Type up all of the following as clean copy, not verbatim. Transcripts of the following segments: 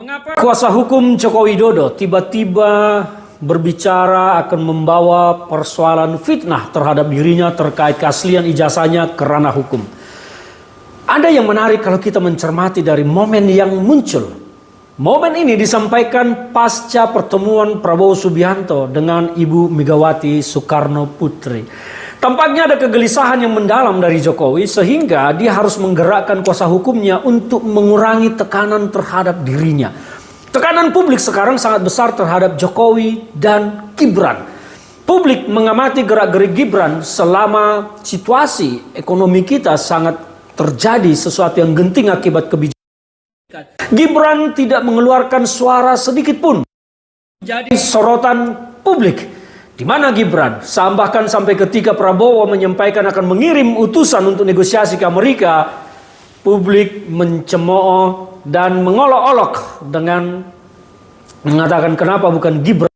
Mengapa kuasa hukum Joko Widodo tiba-tiba berbicara akan membawa persoalan fitnah terhadap dirinya terkait keaslian ijazahnya ke ranah hukum? Ada yang menarik kalau kita mencermati dari momen yang muncul. Momen ini disampaikan pasca pertemuan Prabowo Subianto dengan Ibu Megawati Soekarno Putri. Tampaknya ada kegelisahan yang mendalam dari Jokowi sehingga dia harus menggerakkan kuasa hukumnya untuk mengurangi tekanan terhadap dirinya. Tekanan publik sekarang sangat besar terhadap Jokowi dan Gibran. Publik mengamati gerak-gerik Gibran selama situasi ekonomi kita sangat terjadi sesuatu yang genting akibat kebijakan. Gibran tidak mengeluarkan suara sedikit pun. Jadi sorotan publik. Di mana Gibran? Bahkan sampai ketika Prabowo menyampaikan akan mengirim utusan untuk negosiasi ke Amerika, publik mencemooh dan mengolok-olok dengan mengatakan kenapa bukan Gibran.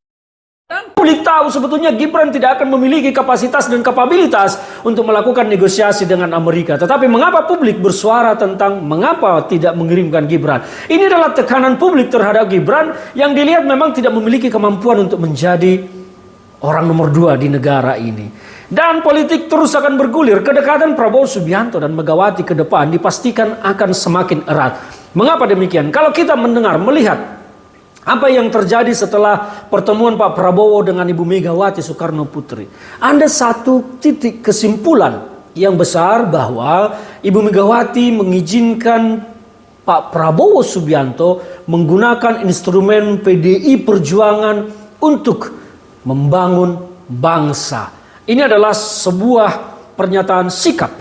Dan publik tahu sebetulnya Gibran tidak akan memiliki kapasitas dan kapabilitas untuk melakukan negosiasi dengan Amerika. Tetapi mengapa publik bersuara tentang mengapa tidak mengirimkan Gibran? Ini adalah tekanan publik terhadap Gibran yang dilihat memang tidak memiliki kemampuan untuk menjadi orang nomor 2 di negara ini. Dan politik terus akan bergulir. Kedekatan Prabowo Subianto dan Megawati ke depan dipastikan akan semakin erat. Mengapa demikian? Kalau kita melihat apa yang terjadi setelah pertemuan Pak Prabowo dengan Ibu Megawati Soekarno Putri, ada satu titik kesimpulan yang besar bahwa Ibu Megawati mengizinkan Pak Prabowo Subianto menggunakan instrumen PDI Perjuangan untuk membangun bangsa. Ini adalah sebuah pernyataan sikap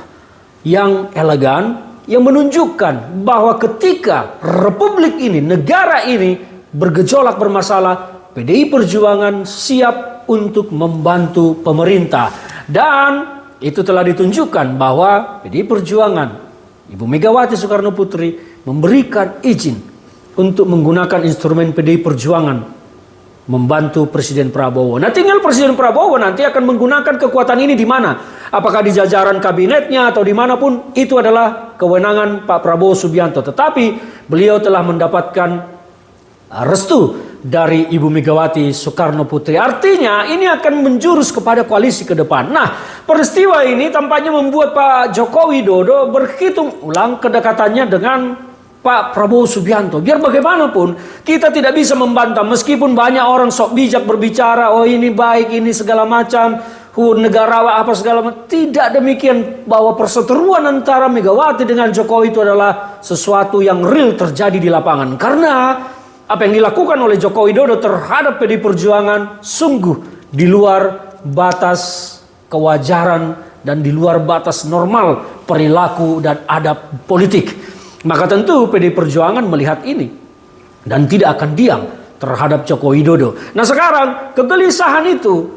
yang elegan yang menunjukkan bahwa ketika republik ini, negara ini bergejolak bermasalah, PDI Perjuangan siap untuk membantu pemerintah. Dan itu telah ditunjukkan bahwa PDI Perjuangan, Ibu Megawati Soekarno Putri memberikan izin untuk menggunakan instrumen PDI Perjuangan membantu Presiden Prabowo. Nah, tinggal Presiden Prabowo nanti akan menggunakan kekuatan ini di mana? Apakah di jajaran kabinetnya atau dimanapun, itu adalah kewenangan Pak Prabowo Subianto. Tetapi beliau telah mendapatkan restu dari Ibu Megawati Soekarno Putri. Artinya ini akan menjurus kepada koalisi ke depan. Nah, peristiwa ini tampaknya membuat Pak Joko Widodo berhitung ulang kedekatannya dengan Pak Prabowo Subianto. Biar bagaimanapun kita tidak bisa membantah meskipun banyak orang sok bijak berbicara, oh ini baik, ini segala macam, negarawan apa segala macam. Tidak demikian, bahwa perseteruan antara Megawati dengan Jokowi itu adalah sesuatu yang real terjadi di lapangan. Karena apa yang dilakukan oleh Joko Widodo terhadap PDI Perjuangan sungguh di luar batas kewajaran dan di luar batas normal perilaku dan adab politik. Maka tentu PDI Perjuangan melihat ini dan tidak akan diam terhadap Joko Widodo. Nah, sekarang kegelisahan itu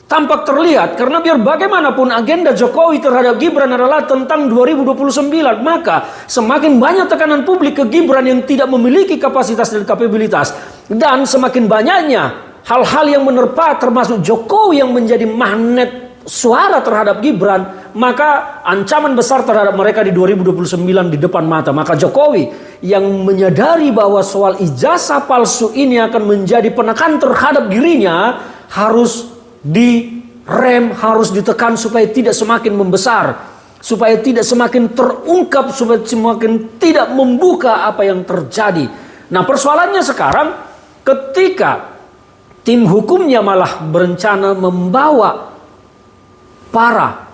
tampak terlihat karena biar bagaimanapun agenda Jokowi terhadap Gibran adalah tentang 2029. Maka semakin banyak tekanan publik ke Gibran yang tidak memiliki kapasitas dan kapabilitas, dan semakin banyaknya hal-hal yang menerpa termasuk Jokowi yang menjadi magnet suara terhadap Gibran, maka ancaman besar terhadap mereka di 2029 di depan mata. Maka Jokowi yang menyadari bahwa soal ijazah palsu ini akan menjadi penekan terhadap dirinya harus direm, harus ditekan supaya tidak semakin membesar, supaya tidak semakin terungkap, supaya semakin tidak membuka apa yang terjadi. Nah, persoalannya sekarang ketika tim hukumnya malah berencana membawa para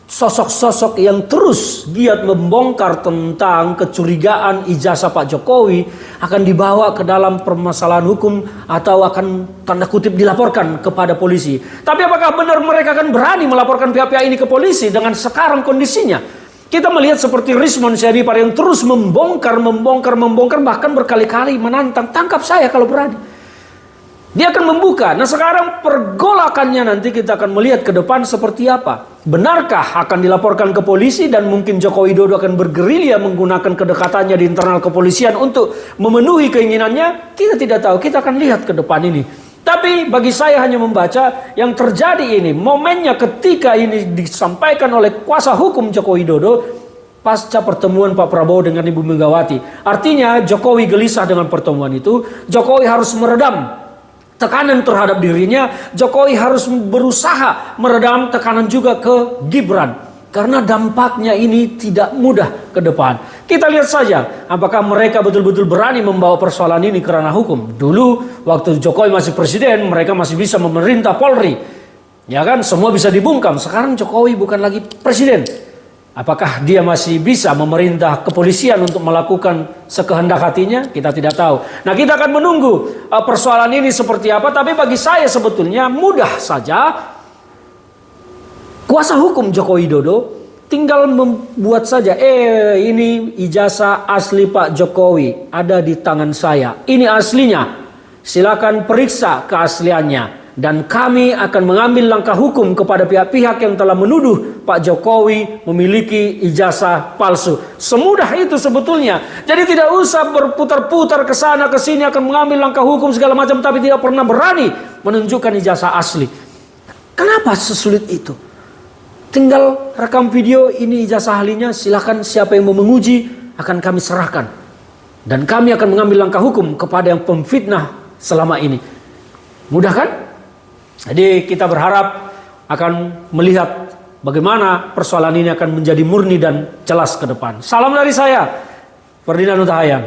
sosok-sosok yang terus giat membongkar tentang kecurigaan ijazah Pak Jokowi akan dibawa ke dalam permasalahan hukum atau akan tanda kutip dilaporkan kepada polisi. Tapi apakah benar mereka akan berani melaporkan pihak-pihak ini ke polisi dengan sekarang kondisinya? Kita melihat seperti Rismond Syarifar yang terus membongkar, bahkan berkali-kali menantang, tangkap saya kalau berani. Dia akan membuka. Nah, sekarang pergolakannya nanti kita akan melihat ke depan seperti apa. Benarkah akan dilaporkan ke polisi dan mungkin Joko Widodo akan bergerilya menggunakan kedekatannya di internal kepolisian untuk memenuhi keinginannya? Kita tidak tahu. Kita akan lihat ke depan ini. Tapi bagi saya hanya membaca yang terjadi ini. Momennya ketika ini disampaikan oleh kuasa hukum Joko Widodo, pasca pertemuan Pak Prabowo dengan Ibu Megawati. Artinya Jokowi gelisah dengan pertemuan itu. Jokowi harus meredam tekanan terhadap dirinya. Jokowi harus berusaha meredam tekanan juga ke Gibran. Karena dampaknya ini tidak mudah ke depan. Kita lihat saja apakah mereka betul-betul berani membawa persoalan ini ke ranah hukum. Dulu waktu Jokowi masih presiden, mereka masih bisa memerintah Polri. Ya kan, semua bisa dibungkam. Sekarang Jokowi bukan lagi presiden. Apakah dia masih bisa memerintah kepolisian untuk melakukan sekehendak hatinya? Kita tidak tahu. Nah, kita akan menunggu persoalan ini seperti apa. Tapi bagi saya sebetulnya mudah saja. Kuasa hukum Joko Widodo tinggal membuat saja, ini ijazah asli Pak Jokowi ada di tangan saya. Ini aslinya. Silakan periksa keasliannya. Dan kami akan mengambil langkah hukum kepada pihak-pihak yang telah menuduh Pak Jokowi memiliki ijazah palsu. Semudah itu sebetulnya. Jadi tidak usah berputar-putar ke sana ke sini akan mengambil langkah hukum segala macam tapi tidak pernah berani menunjukkan ijazah asli. Kenapa sesulit itu? Tinggal rekam video, ini ijazah ahlinya, silakan siapa yang mau menguji akan kami serahkan. Dan kami akan mengambil langkah hukum kepada yang pemfitnah selama ini. Mudah kan? Jadi kita berharap akan melihat bagaimana persoalan ini akan menjadi murni dan jelas ke depan. Salam dari saya, Ferdinand Hutahayan.